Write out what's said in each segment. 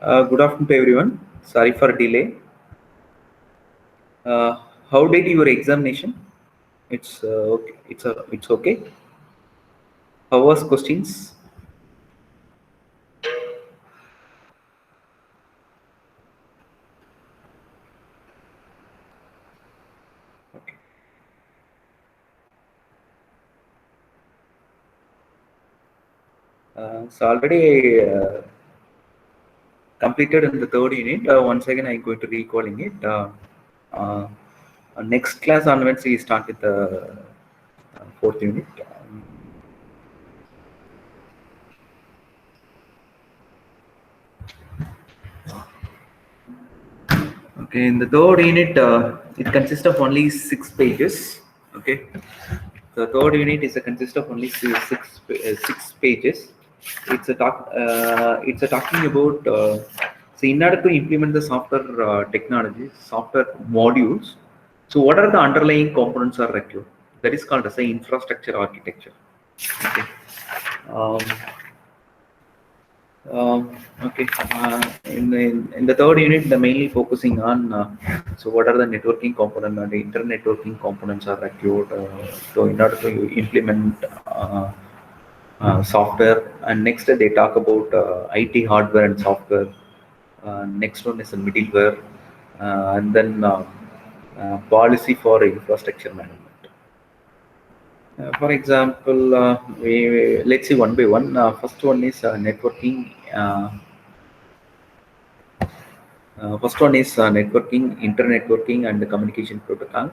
Good afternoon to everyone. Sorry for delay. Uh, how did your examination? It's okay. It's okay. How was questions? Okay. So already completed in the third unit. Once again, I'm going to recalling it. Uh, Next class onwards, we start with the fourth unit. Okay, in the third unit, it consists of only 6 pages. Okay, the third unit is a consist of only 6 pages. It's a talking about. So, in order to implement the software technologies, software modules. So, what are the underlying components are required? That is called as a infrastructure architecture. Okay. Um, okay. In the third unit, the mainly focusing on so what are the networking component and the internet networking components are required so in order to implement software. And next they talk about IT hardware and software. Next one is a middleware, and then policy for infrastructure management. For example, let's see one by one. First one is networking. First one is networking, internetworking, and the communication protocol.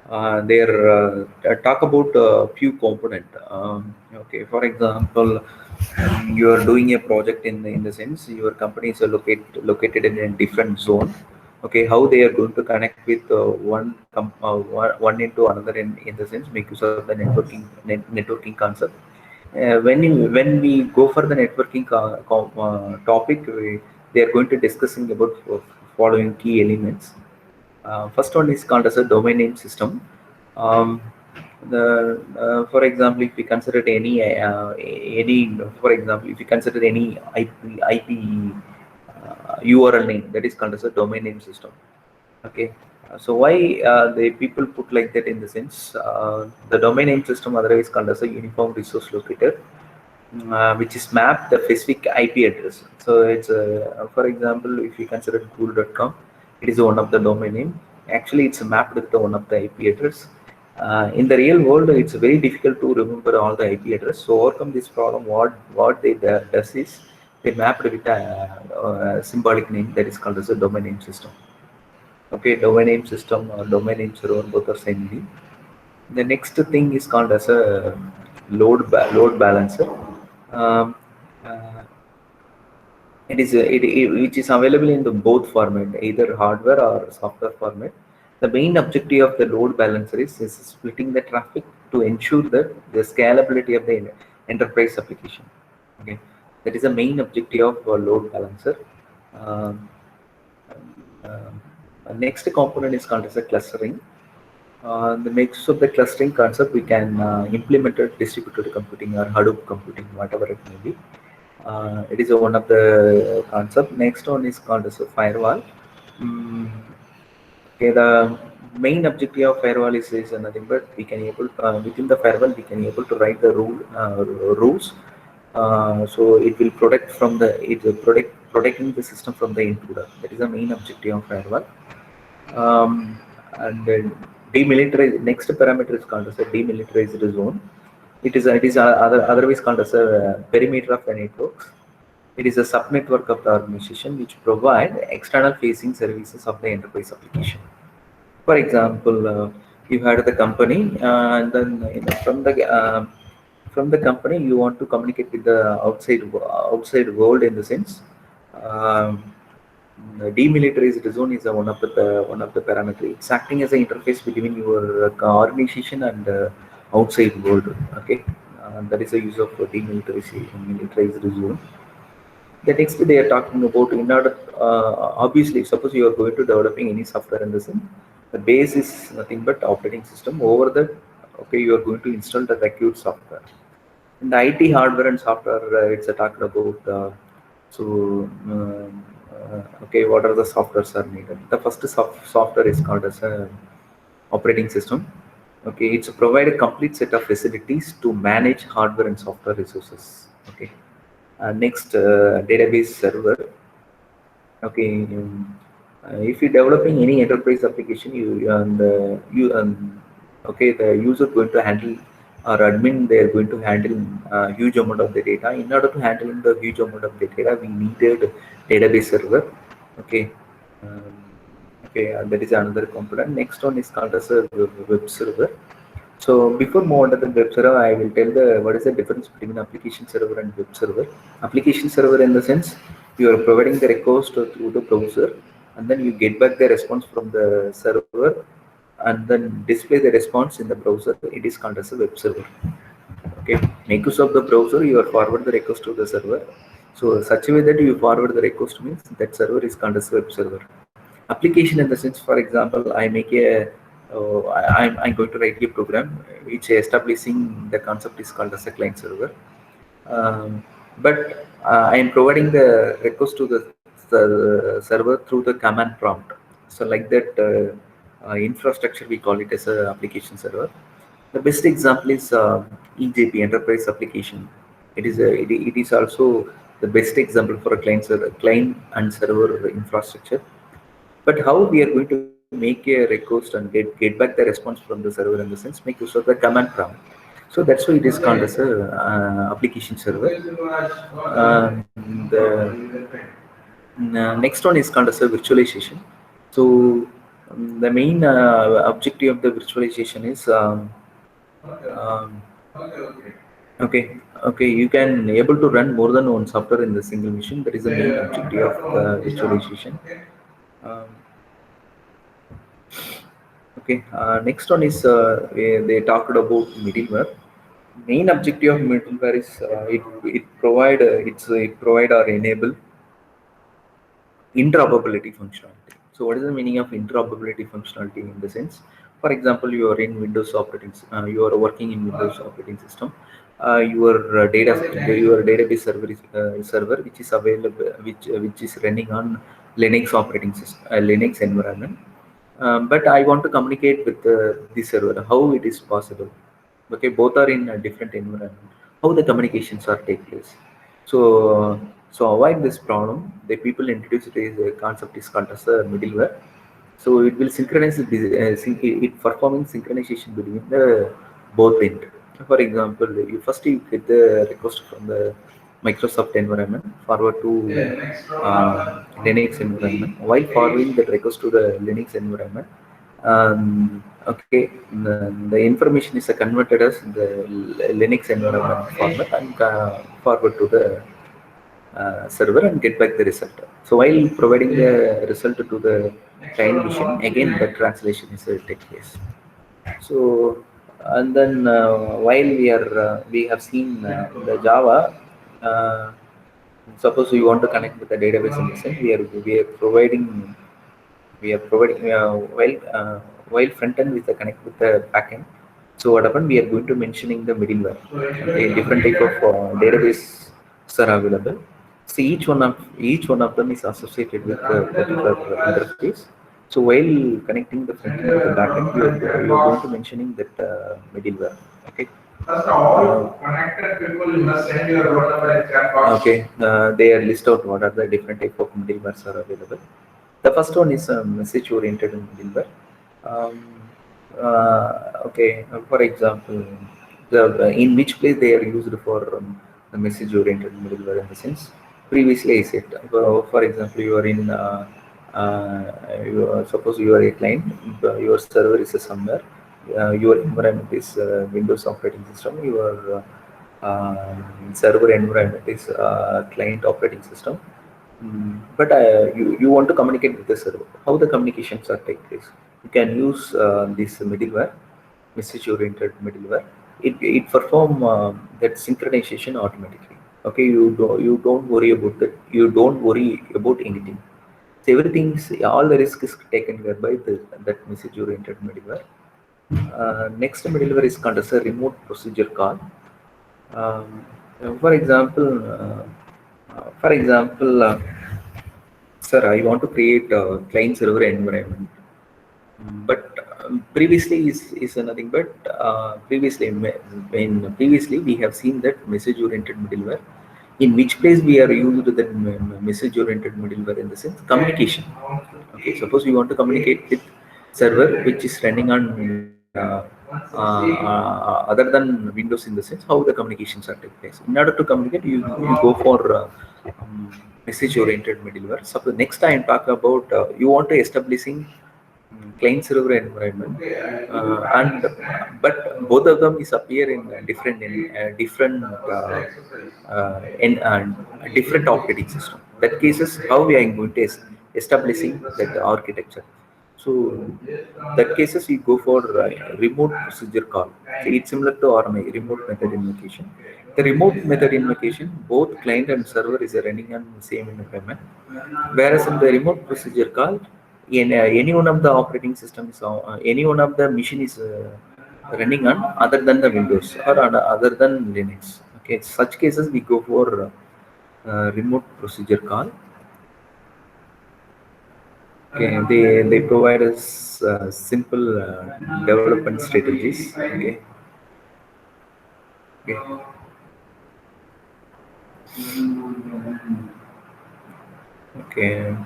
Talk about a few component. Okay, for example, you are doing a project in the sense your company is located in a different zone. Okay, how they are going to connect with one into another in the sense make use of the networking concept. When we go for the networking topic, they are going to discussing about following key elements. First one is called as a domain name system. Um, for example, if we consider for example, if you consider any IP URL name, that is called as a domain name system. Okay. So why the people put like that in the sense the domain name system otherwise called as a uniform resource locator, which is mapped the specific IP address. So it's for example, if you consider google.com, it is one of the domain name. Actually, it's mapped with the one of the IP address. In the real world, it's very difficult to remember all the IP address. So overcome this problem, what they does is they mapped with a symbolic name that is called as a domain name system. Okay, domain name system or domain name server both are same meaning. The next thing is called as a load balancer. Um, uh, which is available in the both format, either hardware or software format. The main objective of the load balancer is splitting the traffic to ensure that the scalability of the enterprise application. Okay, that is the main objective of load balancer. Um, Next component is called as a clustering. The mix of the clustering concept we can implement it distributed computing or Hadoop computing, whatever it may be. It is one of the concept. Next one is called as a firewall. Mm, okay, the main objective of firewall is nothing but we can able within the firewall we can able to write the rules. So it will protecting the system from the intruder. That is the main objective of firewall. And then demilitarized next parameter is called as a demilitarized zone. Otherwise called as a perimeter of the network. It is a subnetwork of the organization which provide external facing services of the enterprise application. For example, you had the company, and then from the company you want to communicate with the outside world in the sense. Um, the demilitarized zone is one of the parameters. It's acting as an interface between your organization and outside world. Okay, that is the use of militarized zone. The next they are talking about in order obviously suppose you are going to developing any software in the sim, the base is nothing but operating system. Over that, okay, you are going to install the required software. In the IT hardware and software, it's a talk about so okay, what are the softwares are needed? The first software is called as a operating system. Okay, it's provide a complete set of facilities to manage hardware and software resources. Okay, next, database server. Okay, if you're developing any enterprise application, okay, the user going to handle, or admin, they are going to handle huge amount of the data. In order to handling the huge amount of the data, we needed database server. Okay, um, okay, that is another component. Next one is called as a web server. So before move on to the web server, I will tell the what is the difference between application server and web server. Application server, in the sense, you are providing the request through the browser, and then you get back the response from the server, and then display the response in the browser. It is called as a web server. Okay, make use of the browser, you are forward the request to the server. So such a way that you forward the request means that server is called as web server. Application, in the sense, for example, I make a I'm going to write a program which establishing the concept is called as a client server. But I am providing the request to the server through the command prompt. So like that, infrastructure, we call it as a application server. The best example is EJP, enterprise application. It is also the best example for a client and server infrastructure. But how we are going to make a request and get back the response from the server, in the sense, make use of the command prompt. So that's why it is called as a application server. The next one is called as a virtualization. So the main objective of the virtualization is um, okay, okay, you can able to run more than one software in the single machine. That is the main objective of the virtualization. Um, Okay, next one is they talked about middleware. Main objective of middleware is it provide or enable interoperability functionality. So what is the meaning of interoperability functionality, in the sense? For example, you are in Windows you are working in Windows operating system. Your database server which is available, which is running on Linux operating system, Linux environment. But I want to communicate with the server. How it is possible? Okay, both are in a different environment. How the communications are take place? So, so avoid this problem, the people introduced a concept is called as a middleware. So it will synchronize it performing synchronization between the both end. For example, you get the request from the Microsoft environment forward to Linux environment. While forwarding that request to the Linux environment, okay, the information is converted as the Linux environment format and forward to the server and get back the result. So while providing the result to the client machine, again the translation is take place. So and then while we have seen the Java. Suppose we want to connect with the database, in the sense, we are providing while front end with the connect with the back end. So what happened? We are going to mentioning the middleware. Okay, different type of database are available. So each one of them is associated with a particular interface. So while connecting the front end with the back end, you are going to mentioning that middleware. Okay. Connected people, you must send your roll number and chat box. Okay, they are list out what are the different type of middlewares are available. The first one is message-oriented middleware. Okay, for example, in which place they are used for the message-oriented middleware, in the sense. Previously, I said, for example, you are in suppose you are a client, your server is somewhere, your environment is Windows operating system, your server environment is client operating system. But you want to communicate with the server. How the communications are take place? You can use this middleware, message-oriented middleware. It perform that synchronization automatically. Okay, you don't worry about that. You don't worry about anything. So all the risk is taken care by that message-oriented middleware. Next middleware is called as a remote procedure call. Um, for example, sir, I want to create a client server environment. But previously is nothing but previously we have seen that message oriented middleware, in which place we are used that message oriented middleware in the sense communication. Okay, suppose we want to communicate with server which is running on other than Windows, in the sense how the communications are take place. In order to communicate, you go for message oriented middleware. Suppose next I am talking about you want to establishing client server environment, and but both of them is appear in different operating system. That cases how we are going to establishing that architecture. So that cases we go for remote procedure call. So it's similar to RMA, remote method invocation. The remote method invocation, both client and server is running on the same environment, whereas in the remote procedure call, in any one of the operating systems, any one of the machine is running on other than the Windows or other than Linux. Okay, such cases we go for remote procedure call. Okay, they provide us simple development strategies. Okay, okay. Okay.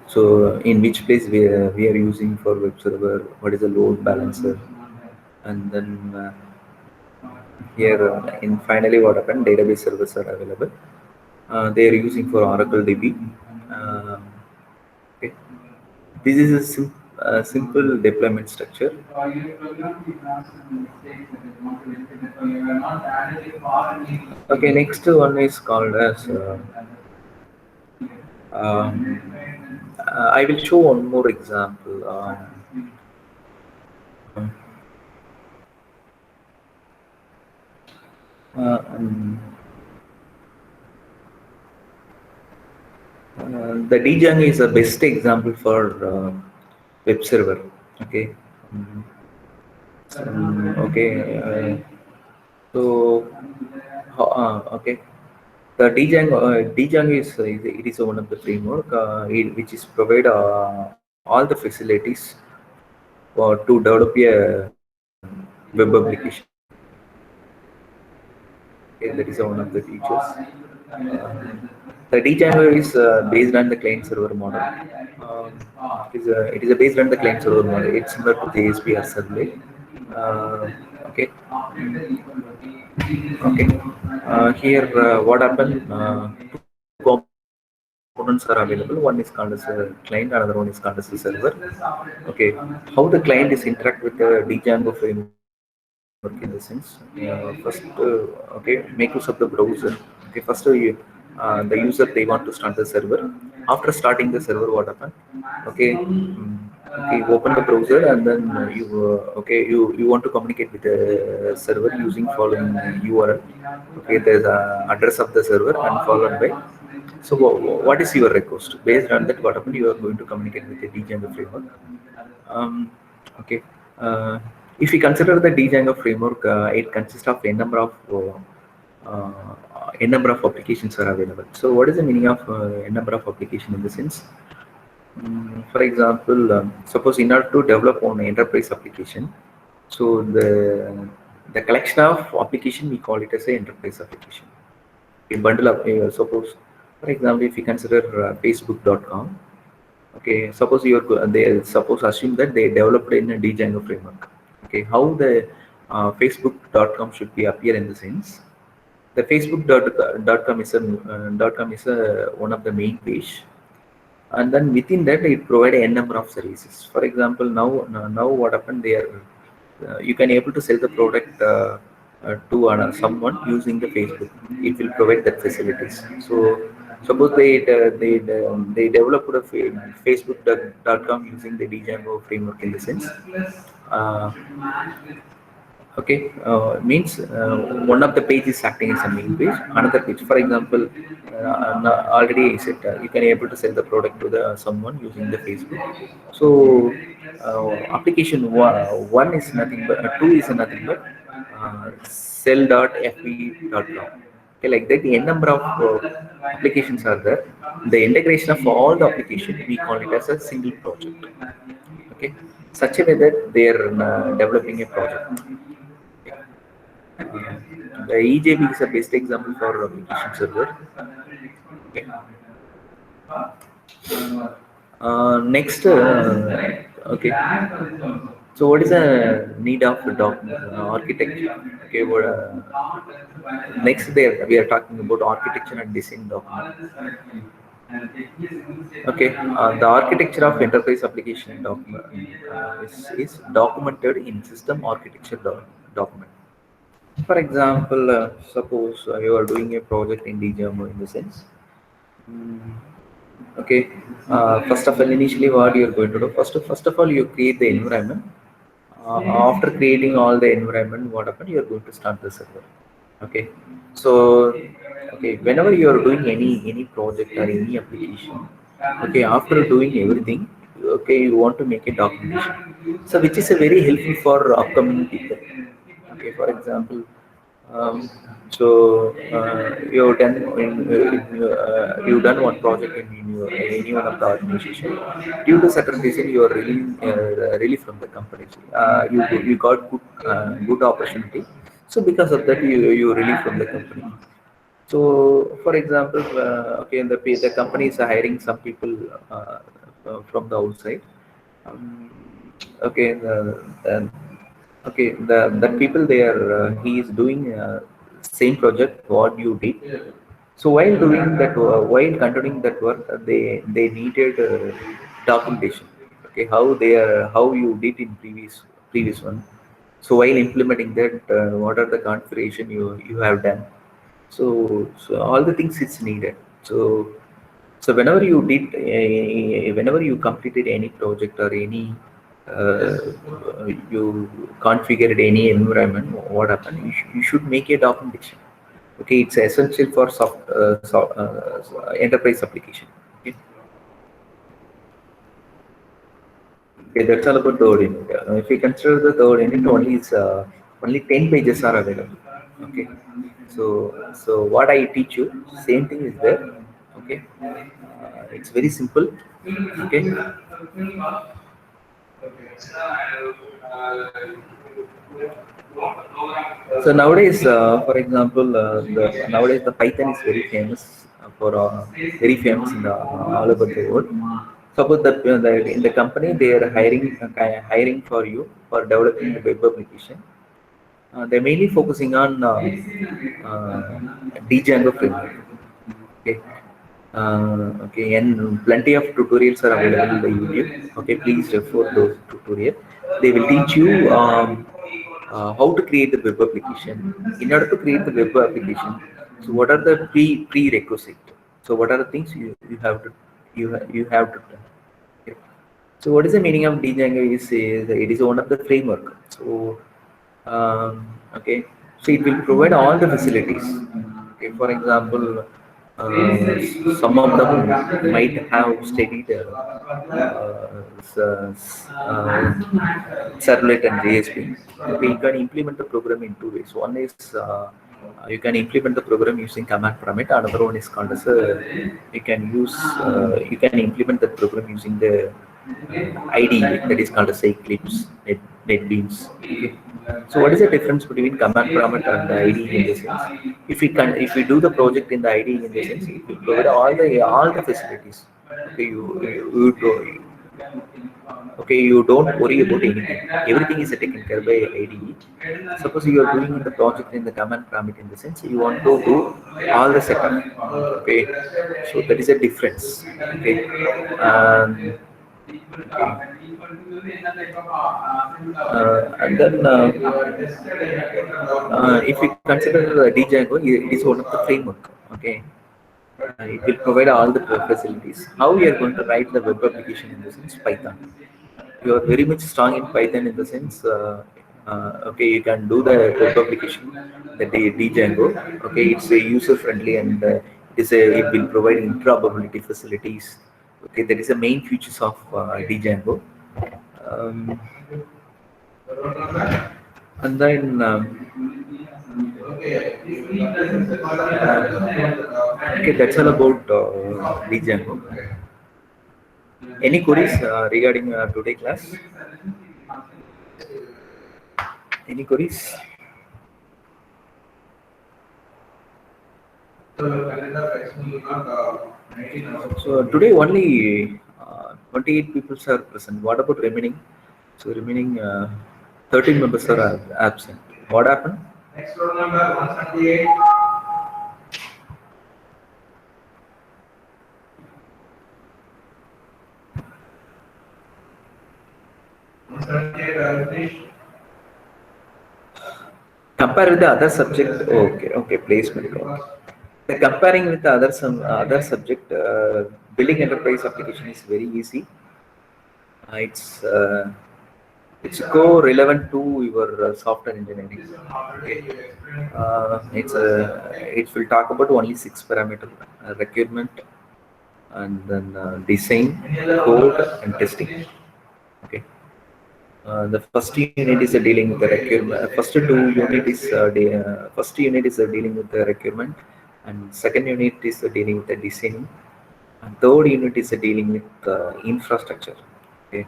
So in which place we are using for web server? What is the load balancer? And then here in finally what happened? Database servers are available. They are using for Oracle DB. Uh, okay. This is a simple deployment structure. Okay, next one is called as I will show one more example. Um, um, the Django is the best example for web server. Okay. Okay. So, okay. The Django it is one of the framework which is provide all the facilities to develop a web application. Okay, that is one of the features. The Django is based on the client server model. It is based on the client server model. It's similar to the ASP.NET Servlet. Okay. Okay. Here, what happened? Two components are available. One is called as a client, another one is called as a server. Okay. How the client is interact with the Django framework in the sense, first, okay, make use of the browser. Okay, first the user they want to start the server. After starting the server, what happened? Okay, okay, open the browser and then you want to communicate with the server using following URL. Okay, there's a address of the server and followed by. So what is your request? Based on that, what happened? You are going to communicate with the Django framework. Okay. Uh, if we consider the Django framework, it consists of a number of applications are available. So, what is the meaning of a number of application in the sense? For example, suppose in order to develop an enterprise application, so the collection of application we call it as an enterprise application. A bundle of suppose, for example, if you consider Facebook.com. Okay, suppose they suppose assume that they developed in a Django framework. Okay, how the Facebook.com should be appear in the sense, the Facebook.com is one of the main page, and then within that it provide a number of services. For example, now what happened there, you can able to sell the product to someone using the Facebook. It will provide that facilities. So suppose they developed a Facebook.com using the Django framework in the sense. Uh, Okay, means one of the page is acting as a main page, another page. For example, already I said you can able to sell the product to the someone using the Facebook. So application one is nothing but two is nothing but sell.fb.com. Okay, like that, n number of applications are there. The integration of all the application, we call it as a single project. Okay, such a way that they are developing a project. Okay. The EJB is a best example for application server. Okay. Next, okay. So, what is the need of document architecture? Okay, next there we are talking about architecture and design document. Okay, the architecture of enterprise application document is documented in system architecture document. For example, suppose you are doing a project in DJMO in the sense. Mm, okay, first of all, initially what you are going to do? First of all, you create the environment. After creating all the environment, what happened? You are going to start the server. Okay, so okay, whenever you are doing any project or any application, okay, after doing everything, okay, you want to make a documentation. So which is a very helpful for upcoming people. Okay, for example, um, so you've done you've done one project in any one of the organization. Due to certain reason, you are really from the company. You got good opportunity. So because of that, you relieve from the company. So, for example, okay, the company is hiring some people from the outside. Um, okay, okay, that people there, he is doing same project what you did. So while doing that, while continuing that work, they needed documentation. Okay, how you did in previous one. So while implementing that, what are the configuration you have done? So all the things it's needed. So whenever you did, whenever you completed any project or any uh, you configured any environment, what happened? You should make a documentation. Okay, it's essential for enterprise application. Okay. Okay, that's all about the ODNet. If we consider the ODNet, only 10 pages are available. Okay, so what I teach you, same thing is there. Okay, it's very simple. Okay, so nowadays, for example, nowadays the Python is very famous in all over the world. Suppose that in the company they are hiring for you for developing the web application. They're mainly focusing on Django framework. Okay. Okay, and plenty of tutorials are available in the YouTube. Okay, please refer those tutorials. They will teach you how to create the web application. In order to create the web application, so what are the prerequisite? So what are the things you have to you have to do? Okay. So what is the meaning of Django? Is it is one of the framework. So okay, so it will provide all the facilities. Okay, for example, some of them might have studied servlet and JSP. Okay, you can implement the program in two ways. One is you can implement the program using command prompt. Another one is called as you can implement the program using the IDE, that is called as Eclipse, NetBeans. Okay. So what is the difference between command prompt and the IDE in this sense? If we do the project in the IDE in this sense, it will provide all the facilities. Okay, okay, you don't worry about anything. Everything is taken care by IDE. Suppose you are doing the project in the command prompt in the sense you want to do all the setup. Okay, so that is a difference. Okay, and then if we consider Django, it is one of the framework. Okay, it will provide all the facilities. How we are going to write the web application in the sense Python. You are very much strong in Python in the sense. Okay, you can do the web application, the Django. Okay, it's a user friendly and it will provide interoperability facilities. Okay, that is the main features of Django. Um, and then Okay, that's all about Django. Any queries regarding today class? Any queries? So today only 28 people are present. What about remaining? So remaining 13 members are absent. What happened? Next roll number 178. 178, compare with the other subject. Okay, okay, placement. Okay. The comparing with the other subject, building enterprise application is very easy. It's co-relevant to your software engineering. Okay. It will talk about only 6 parameters: requirement, and then design, code, and testing. Okay. The first unit is dealing with the requirement. First unit is dealing with the requirement, and second unit is dealing with the design, and third unit is dealing with infrastructure. Okay.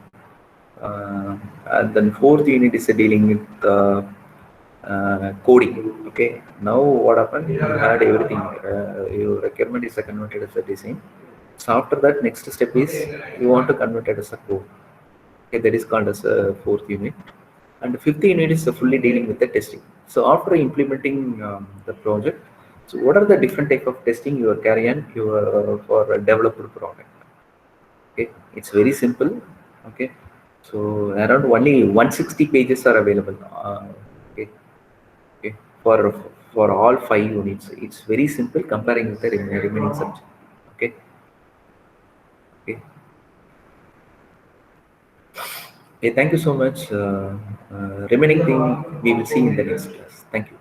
And then fourth unit is dealing with coding. Okay. Now what happened? You had everything. Your requirement is converted as a design. So after that, next step is you want to convert it as a code. Okay, that is called as a fourth unit. And the fifth unit is fully dealing with the testing. So after implementing the project, so what are the different type of testing you are carrying for a developer product? Okay, it's very simple. Okay, so around only 160 pages are available. Okay, okay, for all 5 units, it's very simple comparing with the remaining subject. Okay, okay. Okay, thank you so much. Remaining thing we will see in the next class. Thank you.